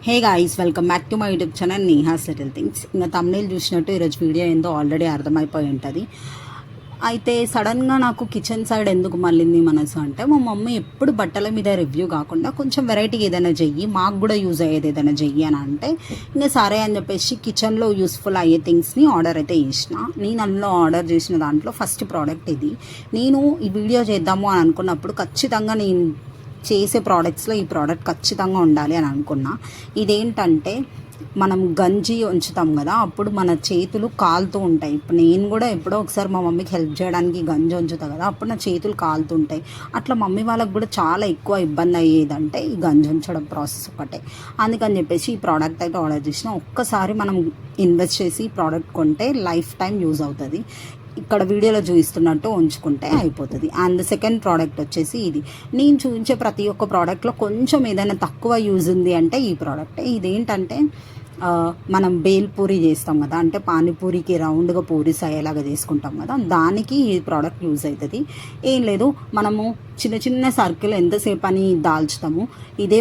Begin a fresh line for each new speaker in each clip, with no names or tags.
Hey guys, welcome back to my YouTube channel Neha's little things. ఇంకా thumbnail చూసినట్టు ఈరోజు video ఏందో ఆల్రెడీ అర్థమైపోయి ఉంటుంది. అయితే సడన్గా నాకు కిచెన్ సైడ్ ఎందుకు మళ్ళింది మనసు అంటే, మా మమ్మీ ఎప్పుడు బట్టల మీద రివ్యూ కాకుండా కొంచెం వెరైటీగా ఏదైనా చెయ్యి, మాకు కూడా యూజ్ అయ్యేది ఏదైనా చెయ్యి అని అంటే, ఇంకా సరే అని చెప్పేసి కిచెన్లో యూస్ఫుల్ అయ్యే థింగ్స్ని ఆర్డర్ అయితే చేసిన. నేను అందులో ఆర్డర్ చేసిన దాంట్లో ఫస్ట్ ప్రోడక్ట్ ఇది. నేను ఈ వీడియో చేద్దాము అని అనుకున్నప్పుడు ఖచ్చితంగా నేను చేసే ప్రోడక్ట్స్లో ఈ ప్రోడక్ట్ ఖచ్చితంగా ఉండాలి అని అనుకున్నా. ఇదేంటంటే, మనం గంజి ఉంచుతాం కదా, అప్పుడు మన చేతులు కాలుతూ ఉంటాయి. ఇప్పుడు నేను కూడా ఎప్పుడో ఒకసారి మా మమ్మీకి హెల్ప్ చేయడానికి గంజి ఉంచుతా కదా, అప్పుడు నా చేతులు కాలుతూ ఉంటాయి. అట్లా మమ్మీ వాళ్ళకి కూడా చాలా ఎక్కువ ఇబ్బంది అయ్యేదంటే ఈ గంజి ఉంచడం ప్రాసెస్ ఒకటే. అందుకని చెప్పేసి ఈ ప్రోడక్ట్ అయితే ఆర్డర్ చేసిన. ఒక్కసారి మనం ఇన్వెస్ట్ చేసి ఈ ప్రోడక్ట్ కొంటే లైఫ్ టైం యూజ్ అవుతుంది. ఇక్కడ వీడియోలో చూపిస్తున్నట్టు ఉంచుకుంటే అయిపోతుంది. అండ్ సెకండ్ ప్రోడక్ట్ వచ్చేసి ఇది. నేను చూపించే ప్రతి ఒక్క ప్రోడక్ట్లో కొంచెం ఏదైనా తక్కువ యూజ్ ఉంది అంటే ఈ ప్రోడక్టే. ఇదేంటంటే, మనం బేల్ పూరి చేస్తాం కదా, అంటే పానీపూరికి రౌండ్గా పూరీస్ అయ్యేలాగా చేసుకుంటాం కదా, దానికి ఈ ప్రోడక్ట్ యూజ్ అవుతుంది. ఏం లేదు, మనము చిన్న చిన్న సర్కిల్ ఎంతసేపు అని దాల్చుతాము, ఇది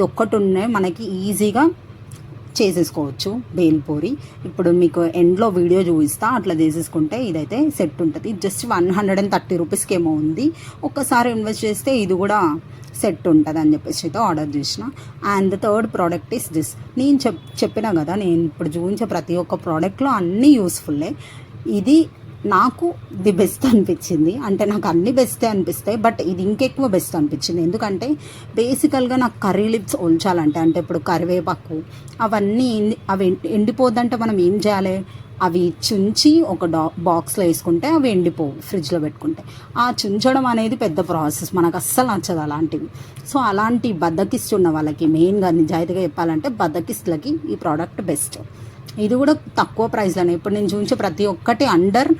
ఒక్కటి ఉన్నాయి మనకి ఈజీగా చేసేసుకోవచ్చు బేల్పూరి. ఇప్పుడు మీకు ఎండ్లో వీడియో చూపిస్తా, అట్లా చేసేసుకుంటే ఇదైతే సెట్ ఉంటుంది. జస్ట్ 130 రూపీస్కి ఏమో ఉంది. ఒక్కసారి ఇన్వెస్ట్ చేస్తే ఇది కూడా సెట్ ఉంటుంది అని చెప్పేసి అయితే ఆర్డర్ చేసిన. And third product is this. నేను చెప్పినా కదా, నేను ఇప్పుడు చూపించే ప్రతి ఒక్క ప్రోడక్ట్లో అన్నీ యూస్ఫుల్లే. ఇది నాకు ది బెస్ట్ అనిపించింది. అంటే నాకు అన్ని బెస్టే అనిపిస్తాయి, బట్ ఇది ఇంకెక్కువ బెస్ట్ అనిపించింది. ఎందుకంటే బేసికల్గా నాకు కర్రీ లిప్స్ ఉంచాలంటే, అంటే ఇప్పుడు కరివేపాకు అవన్నీ అవి ఎండిపోద్దంటే మనం ఏం చేయాలి, అవి చుంచి ఒక బాక్స్లో వేసుకుంటే అవి ఎండిపోవు ఫ్రిడ్జ్లో పెట్టుకుంటే. ఆ చుంచడం అనేది పెద్ద ప్రాసెస్, మనకు అస్సలు నచ్చదు అలాంటివి. సో అలాంటి బద్దకిస్తున్న వాళ్ళకి, మెయిన్గా నిజాయితీగా చెప్పాలంటే బద్దకిస్తులకి ఈ ప్రోడక్ట్ బెస్ట్. ఇది కూడా తక్కువ ప్రైస్లోనే. ఇప్పుడు నేను చూపించే ప్రతి ఒక్కటి అండర్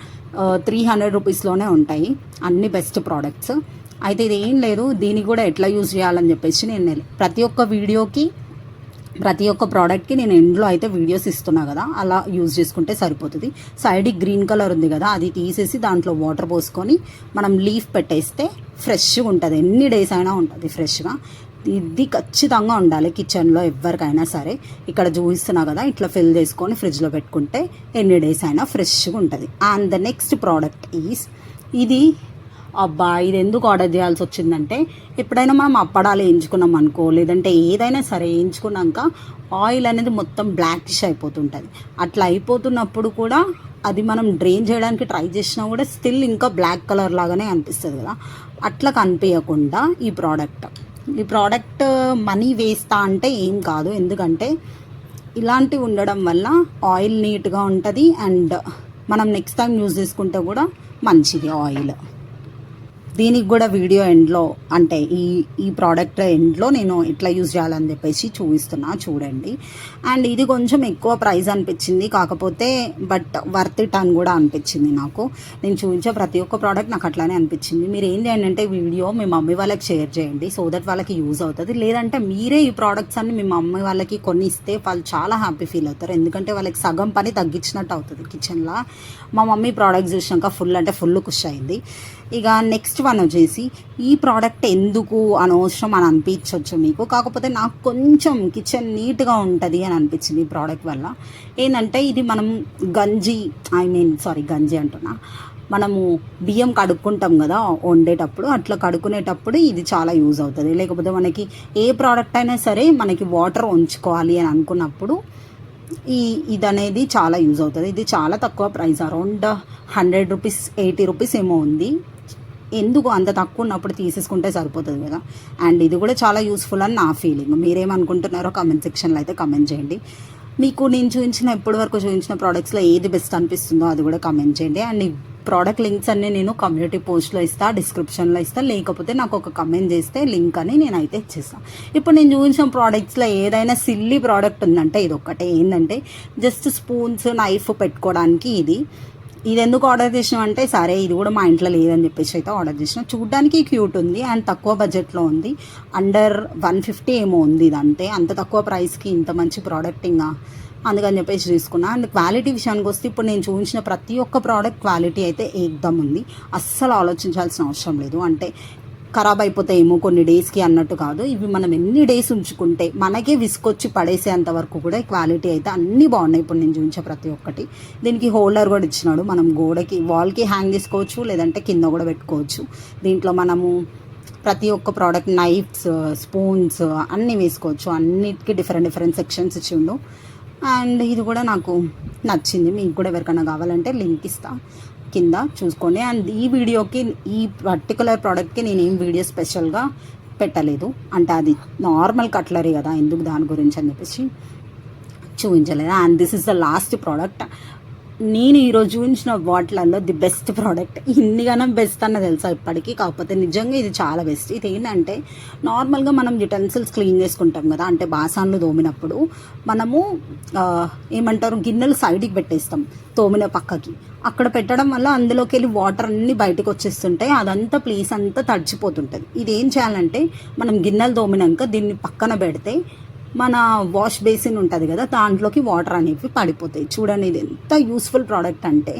300 రూపీస్లోనే ఉంటాయి, అన్ని బెస్ట్ ప్రోడక్ట్స్. అయితే ఇది ఏం లేదు, దీనికి కూడా ఎట్లా యూజ్ చేయాలని చెప్పేసి నేను ప్రతి ఒక్క వీడియోకి, ప్రతి ఒక్క ప్రోడక్ట్కి నేను ఎండ్లో అయితే వీడియోస్ ఇస్తున్నా కదా, అలా యూజ్ చేసుకుంటే సరిపోతుంది. సైడ్కి గ్రీన్ కలర్ ఉంది కదా, అది తీసేసి దాంట్లో వాటర్ పోసుకొని మనం లీఫ్ పెట్టేస్తే ఫ్రెష్గా ఉంటుంది, ఎన్ని డేస్ అయినా ఉంటుంది ఫ్రెష్గా. ఇది ఖచ్చితంగా ఉండాలి కిచెన్లో ఎవరికైనా సరే. ఇక్కడ చూపిస్తున్నా కదా, ఇట్లా ఫిల్ చేసుకొని ఫ్రిడ్జ్లో పెట్టుకుంటే ఎన్ని డేస్ అయినా ఫ్రెష్గా ఉంటుంది. And the next product is ఇది. అబ్బా, ఇది ఎందుకు ఆర్డర్ చేయాల్సి వచ్చిందంటే, ఎప్పుడైనా మనం అప్పడాలు వేయించుకున్నాం అనుకో, లేదంటే ఏదైనా సరే వేయించుకున్నాక ఆయిల్ అనేది మొత్తం బ్లాకిష్ అయిపోతుంటుంది. అట్లా అయిపోతున్నప్పుడు కూడా అది మనం డ్రైన్ చేయడానికి ట్రై చేసినా కూడా స్టిల్ ఇంకా బ్లాక్ కలర్ లాగానే అనిపిస్తుంది కదా. అట్లా కనిపించకుండా ఈ ప్రోడక్ట్ మనీ వేస్తా అంటే ఏం కాదు. ఎందుకంటే ఇలాంటివి ఉండడం వల్ల ఆయిల్ నీట్గా ఉంటుంది, అండ్ మనం నెక్స్ట్ టైం యూజ్ చేసుకుంటే కూడా మంచిది ఆయిల్. దీనికి కూడా వీడియో ఎండ్లో, అంటే ఈ ప్రోడక్ట్ ఎండ్లో నేను ఎట్లా యూజ్ చేయాలని చెప్పేసి చూపిస్తున్నా, చూడండి. అండ్ ఇది కొంచెం ఎక్కువ ప్రైస్ అనిపించింది, కాకపోతే బట్ వర్త్ ఇట్ అని కూడా అనిపించింది నాకు. నేను చూపించే ప్రతి ఒక్క ప్రోడక్ట్ నాకు అట్లానే అనిపించింది. మీరు ఏం చేయండి అంటే, వీడియో మీ మమ్మీ వాళ్ళకి షేర్ చేయండి, సో దట్ వాళ్ళకి యూజ్ అవుతుంది. లేదంటే మీరే ఈ ప్రోడక్ట్స్ అన్ని మీ మమ్మీ వాళ్ళకి కొన్ని ఇస్తే వాళ్ళు చాలా హ్యాపీ ఫీల్ అవుతారు. ఎందుకంటే వాళ్ళకి సగం పని తగ్గించినట్టు అవుతుంది కిచెన్లో. మా మమ్మీ ప్రోడక్ట్స్ చూసినాక ఫుల్ ఖుషి అయింది. ఇక నెక్స్ట్ వన్ వచ్చేసి, ఈ ప్రోడక్ట్ ఎందుకు అనవసరం అని అనిపించవచ్చు మీకు, కాకపోతే నాకు కొంచెం కిచెన్ నీట్గా ఉంటుంది అని అనిపించింది ఈ ప్రోడక్ట్ వల్ల. ఏంటంటే, ఇది మనం గంజి అంటున్నా, మనము బియ్యం కడుక్కుంటాం కదా వండేటప్పుడు, అట్లా కడుక్కునేటప్పుడు ఇది చాలా యూజ్ అవుతుంది. లేకపోతే మనకి ఏ ప్రోడక్ట్ అయినా సరే మనకి వాటర్ ఉంచుకోవాలి అని అనుకున్నప్పుడు ఇది అనేది చాలా యూజ్ అవుతుంది. ఇది చాలా తక్కువ ప్రైస్, అరౌండ్ 100 రూపీస్ 80 రూపీస్ ఏమో ఉంది. ఎందుకు అంత తక్కువ ఉన్నప్పుడు తీసేసుకుంటే సరిపోతుంది కదా. అండ్ ఇది కూడా చాలా యూస్ఫుల్ అని నా ఫీలింగ్. మీరేమనుకుంటున్నారో కామెంట్ సెక్షన్లో అయితే కామెంట్ చేయండి. మీకు నేను ఇప్పటి వరకు చూపించిన ప్రోడక్ట్స్లో ఏది బెస్ట్ అనిపిస్తుందో అది కూడా కామెంట్ చేయండి. అండ్ ఈ ప్రోడక్ట్ లింక్స్ అన్నీ నేను కమ్యూనిటీ పోస్ట్లో ఇస్తా, డిస్క్రిప్షన్లో ఇస్తా, లేకపోతే నాకు ఒక కమెంట్ చేస్తే లింక్ అని నేనైతే ఇచ్చేస్తాను. ఇప్పుడు నేను చూపించిన ప్రోడక్ట్స్లో ఏదైనా సిల్లీ ప్రోడక్ట్ ఉందంటే ఇది ఒక్కటే. ఏంటంటే, జస్ట్ స్పూన్స్, నైఫ్ పెట్టుకోవడానికి ఇది ఎందుకు ఆర్డర్ చేసినాం అంటే, సరే ఇది కూడా మా ఇంట్లో లేదని చెప్పేసి అయితే ఆర్డర్ చేసిన. చూడ్డానికి క్యూట్ ఉంది అండ్ తక్కువ బడ్జెట్లో ఉంది, అండర్ 150 ఏమో ఉంది. ఇది అంత తక్కువ ప్రైస్కి ఇంత మంచి ప్రోడక్ట్ ఇంకా అందుకని చెప్పేసి తీసుకున్నా. అండ్ క్వాలిటీ విషయానికి వస్తే, ఇప్పుడు నేను చూపించిన ప్రతి ఒక్క ప్రోడక్ట్ క్వాలిటీ అయితే ఏకదమ్ ఉంది, అస్సలు ఆలోచించాల్సిన అవసరం లేదు. అంటే ఖరాబ్ అయిపోతాయేమో కొన్ని డేస్కి అన్నట్టు కాదు. ఇవి మనం ఎన్ని డేస్ ఉంచుకుంటే మనకే విసుకొచ్చి పడేసేంత వరకు కూడా క్వాలిటీ అయితే అన్నీ బాగున్నాయి. ఇప్పుడు నేను చూపించే ప్రతి ఒక్కటి. దీనికి హోల్డర్ కూడా ఇచ్చినాడు, మనం గోడకి వాల్కి హ్యాంగ్ చేసుకోవచ్చు, లేదంటే కింద కూడా పెట్టుకోవచ్చు. దీంట్లో మనము ప్రతి ఒక్క ప్రోడక్ట్ నైఫ్స్, స్పూన్స్ అన్నీ వేసుకోవచ్చు. అన్నిటికీ డిఫరెంట్ సెక్షన్స్ ఇచ్చిండు. అండ్ ఇది కూడా నాకు నచ్చింది. మీకు కూడా ఎవరికైనా కావాలంటే లింక్ ఇస్తా కింద చూసుకోండి. అండ్ ఈ వీడియోకి, ఈ పర్టికులర్ ప్రోడక్ట్కి నేను ఏం వీడియో స్పెషల్గా పెట్టలేదు, అంటే అది నార్మల్ కట్లరీ కదా, ఎందుకు దాని గురించి అని చెప్పేసి చూపించలేదు. And this is the last product. నేను ఈరోజు చూపించిన వాటిలలో ది బెస్ట్ ప్రోడక్ట్. ఇన్నిగానం బెస్ట్ అన్న తెలుసా ఇప్పటికీ, కాకపోతే నిజంగా ఇది చాలా బెస్ట్. ఇది ఏంటంటే నార్మల్గా మనం యుటెన్సిల్స్ క్లీన్ చేసుకుంటాం కదా, అంటే బాసాన్లు తోమినప్పుడు మనము ఏమంటారు గిన్నెలు సైడ్కి పెట్టేస్తాం తోమిన పక్కకి. అక్కడ పెట్టడం వల్ల అందులోకి వెళ్ళి వాటర్ అన్నీ బయటకు వచ్చేస్తుంటాయి, అదంతా ప్లేస్ అంతా తడిచిపోతుంటుంది. ఇది ఏం చేయాలంటే మనం గిన్నెలు తోమినాక దీన్ని పక్కన పెడితే మన వాష్ బేసిన్ ఉంటుంది కదా, దాంట్లోకి వాటర్ అనేవి పడిపోతాయి. చూడండి ఇది ఎంత యూస్ఫుల్ ప్రోడక్ట్ అంటే,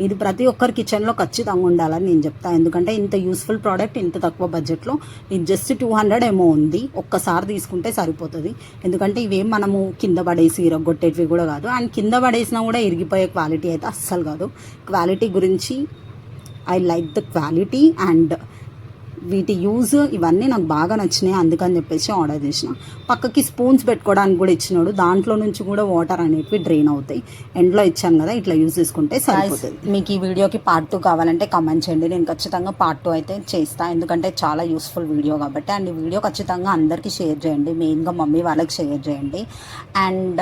ఇది ప్రతి ఒక్కరి కిచెన్లో ఖచ్చితంగా ఉండాలని నేను చెప్తాను. ఎందుకంటే ఇంత యూస్ఫుల్ ప్రోడక్ట్ ఇంత తక్కువ బడ్జెట్లో, ఇది జస్ట్ 200 ఏమో ఉంది. ఒక్కసారి తీసుకుంటే సరిపోతుంది. ఎందుకంటే ఇవేం మనము కింద పడేసి ఇరగొట్టేటివి కూడా కాదు. అండ్ కింద పడేసినా కూడా ఇరిగిపోయే క్వాలిటీ అయితే అస్సలు కాదు. క్వాలిటీ గురించి I like the quality and వీటి యూజ్ ఇవన్నీ నాకు బాగా నచ్చినాయి, అందుకని చెప్పేసి ఆర్డర్ చేసిన. పక్కకి స్పూన్స్ పెట్టుకోవడానికి కూడా ఇచ్చినాడు, దాంట్లో నుంచి కూడా వాటర్ అనేవి డ్రైన్ అవుతాయి. ఎండ్లో ఇచ్చాను కదా, ఇట్లా యూజ్ చేసుకుంటే సరిపోతుంది. మీకు ఈ వీడియోకి పార్ట్ 2 కావాలంటే కమెంట్ చేయండి, నేను ఖచ్చితంగా పార్ట్ 2 అయితే చేస్తాను, ఎందుకంటే చాలా యూస్ఫుల్ వీడియో కాబట్టి. అండ్ ఈ వీడియో ఖచ్చితంగా అందరికీ షేర్ చేయండి, మెయిన్గా మమ్మీ వాళ్ళకి షేర్ చేయండి. అండ్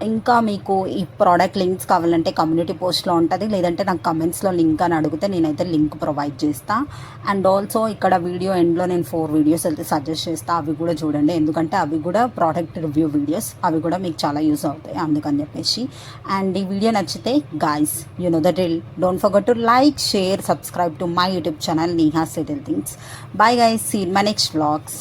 ఇంకా మీకు ఈ ప్రోడక్ట్ లింక్స్ కావాలంటే కమ్యూనిటీ పోస్ట్లో ఉంటుంది, లేదంటే నాకు కమెంట్స్లో లింక్ అని అడిగితే నేనైతే లింక్ ప్రొవైడ్ చేస్తాను. అండ్ ఆల్సో ఇక్కడ వీడియో ఎండ్లో నేను 4 వీడియోస్ అయితే సజెస్ట్ చేస్తాను, అవి కూడా చూడండి, ఎందుకంటే అవి కూడా ప్రోడక్ట్ రివ్యూ వీడియోస్, అవి కూడా మీకు చాలా యూస్ అవుతాయి అందుకని చెప్పేసి. అండ్ ఈ వీడియో నచ్చితే guys you know the drill, don't forget to like, share, subscribe to my YouTube channel Neha settle things. Bye guys, see in my next vlogs.